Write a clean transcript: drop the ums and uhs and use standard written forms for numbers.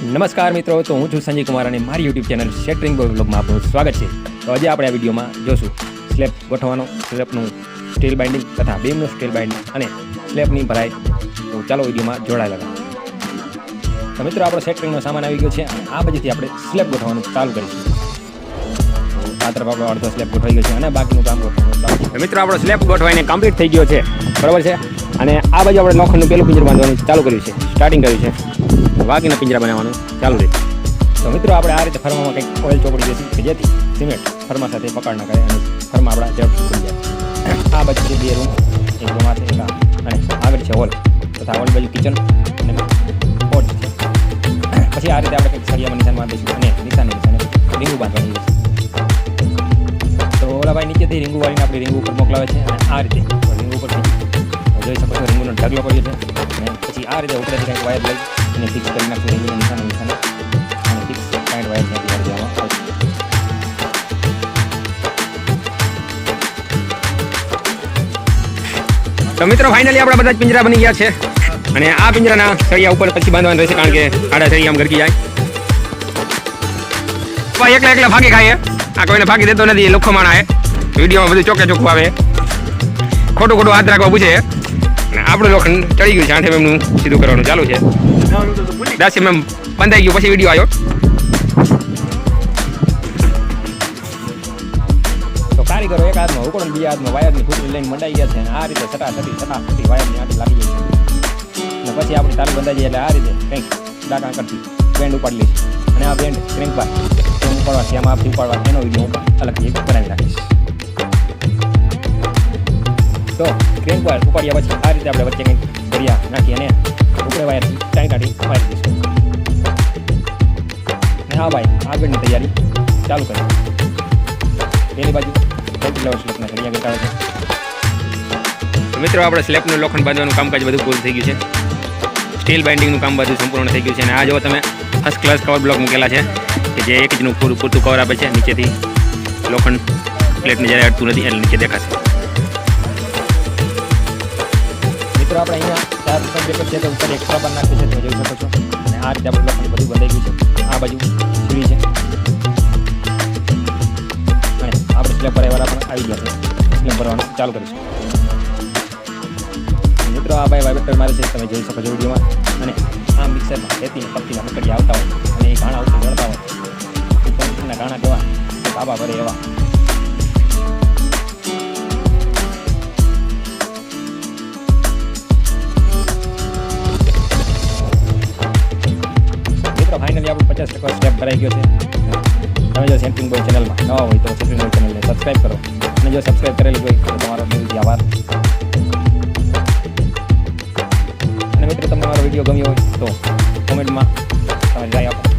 નમસ્કાર મિત્રો, તો હું છું સંજય કુમાર અને મારી યુટ્યુબ ચેનલ સેટરિંગ બ્લોગમાં આપનું સ્વાગત છે. તો આજે આપણે આ વિડીયોમાં જોશું સ્લેબ ગોઠવવાનો, સ્લેબનું સ્ટીલ બાઇન્ડિંગ તથા બીમનું સ્ટીલ બાઇન્ડિંગ અને સ્લેબની ભરાઈ. તો ચાલો વિડીયોમાં જોડાયેલા રહો. તો મિત્રો, આપણો સેટરિંગનો સામાન આવી ગયો છે અને આ બાજુથી આપણે સ્લેબ ગોઠવવાનું ચાલુ કરીશું. આ તરફ આપણો અડધો સ્લેબ ગોઠવાઈ ગયો છે અને બાકીનું કામ ગોઠવવાનું ચાલુ છે. મિત્રો, આપણો સ્લેબ ગોઠવાઈને કમ્પ્લીટ થઈ ગયો છે, બરાબર છે. અને આ બાજુ આપણે લોખંડનું પેલું પિંજર બાંધવાનું ચાલુ કર્યું છે, સ્ટાર્ટિંગ કર્યું છે. બાકીના પિંજરા બનાવવાનું ચાલુ રહે. તો મિત્રો, આપણે આ રીતે ફર્મામાં કંઈક ઓઇલ ચોપડી દઈશું કે જેથી સિમેન્ટ ફર્મા સાથે પકડ ના કરે અને ફર્મા આપણા ઝડપ થઈ જાય. આ બાજુ છે 2 રૂમ, એક રૂમ આ છે, એક અને આગળ છે હોલ તથા ઓલી બાજુ કિચન અને પોટ છે. પછી આ રીતે આપણે કંઈક સળિયામાં નિશાન બાંધીશું અને નિશાને રીંગું બાંધવાની છે. તો ઓલા ભાઈ નીચેથી રીંગું વાળીને આપણી રીંગુ ઉપર મોકલાવે છે અને આ રીતે રીંગુ ઉપરથી જોઈ શકો છો રીંગુનો ઢગલો પડ્યો છે. અને પછી આ રીતે ઉપરેથી કંઈક વાયર લઈ અને ફિક્સ કરી નાખશું રીંગુના નિશાને અને ફિક્સ પોઈન્ટ વાયર ત્યાંથી કરી દેવામાં આવશે. તો મિત્રો, ફાઇનલી આપણા બધા જ પિંજરા બની ગયા છે અને આ પિંજરાના સળિયા ઉપર પછી બાંધવાનું રહેશે, કારણ કે આડા સળિયા આમ ગરકી જાય. ભાઈ એકલા ભાગી ખાય, આ કોઈને ભાગી દેતો નથી, એ લોખો માણા હે. વિડીયોમાં બધું ચોખ્ખે ચોખ્ખું આવે, ખોટું હાથ રાખવા પૂછે. અને આપણું લોખંડ ચડી ગયું છે, 8 mm સીધું કરવાનું ચાલુ છે. 10 mm બંધાઈ ગયું, પછી વિડીયો આવ્યો. તો કારીગરો એક હાથમાં ઉકળો, બીજા હાથમાં વાયરની ફૂટલી લઈને મંડાઈ ગયા છે અને આ રીતે સટાસટી વાયરની આટી લાગી જાય છે. અને પછી આપણી તાલી બંધાઈ જાય એટલે આ રીતે કંઈક ડાકા કરતી બેન્ડ ઉપાડી લઈશું. અને આ બેન્ડ ક્રેન્ક બાર ઉપાડવાથી આમાં આપથી ઉપાડવા એનો વિડીયો હું અલગથી બનાવી નાખીશ. તો ક્રેન્ક બાર ઉપાડ્યા પછી આ રીતે આપણે વચ્ચે કંઈક દરિયા નાખી અને ઉપરે વાયરથી ટાંકી મારી દઈશું. અને હા ભાઈ, આગળની તૈયારી ચાલુ કરીએ. પેલી બાજુ સ્લેબના સળિયા ગટાવે છે. મિત્રો, આપણે સ્લેબનું લોખંડ બાંધવાનું કામકાજ બધું પૂરું થઈ ગયું છે. સ્ટીલ બાઇન્ડિંગનું કામ બધું સંપૂર્ણ થઈ ગયું છે. અને આ જો તમે ફર્સ્ટ ક્લાસ કવર બ્લોક મૂકેલા છે કે જે 1 ઇંચનું પૂરતું કવર આપે છે. નીચેથી લોખંડ પ્લેટને જ્યારે અડતું નથી એટલે નીચે દેખાશે. મિત્રો, આપણે અહીંયા 4 પેપર છે તો ઉપર એક્સ્ટ્રા પણ નાખ્યું છે, તમે જોઈ શકો છો. અને આ રીતે આપણે લોખંડ બધું બંધાઈ ગયું છે. આ બાજુ સીડી છે અને આપણે સ્લેબ ભરાઈવાળા પણ આવી ગયા છે. સ્લેબ ભરવાનું ચાલુ કરીશું. મિત્રો, આ ભાઈ વાઇબ્રેટર મારે છે, તમે જોઈ શકો છો વિડીયોમાં. અને આ મિક્સરમાં ખેતીને પત્તીના મકડિયા આવતા હોય અને એ ઘાણા ઉપર વળતા હોય, એ પંચના ઘાણા કેવા બાબા ભરે એવા. મિત્રો, ફાઇનલી આપણું 50% સ્ટેપ ભરાઈ ગયો છે. તમે જો સેન્ટ્રિંગ બોય ચેનલમાં નવા હોય તો સેન્ટ્રિંગ બોય ચેનલને સબસ્ક્રાઈબ કરો અને જો સબસ્ક્રાઈબ કરેલી હોય તો તમારો દિલથી આભાર. અને મિત્રો, તમને મારો વિડીયો ગમ્યો હોય તો કોમેન્ટમાં તમારી રાય આપો.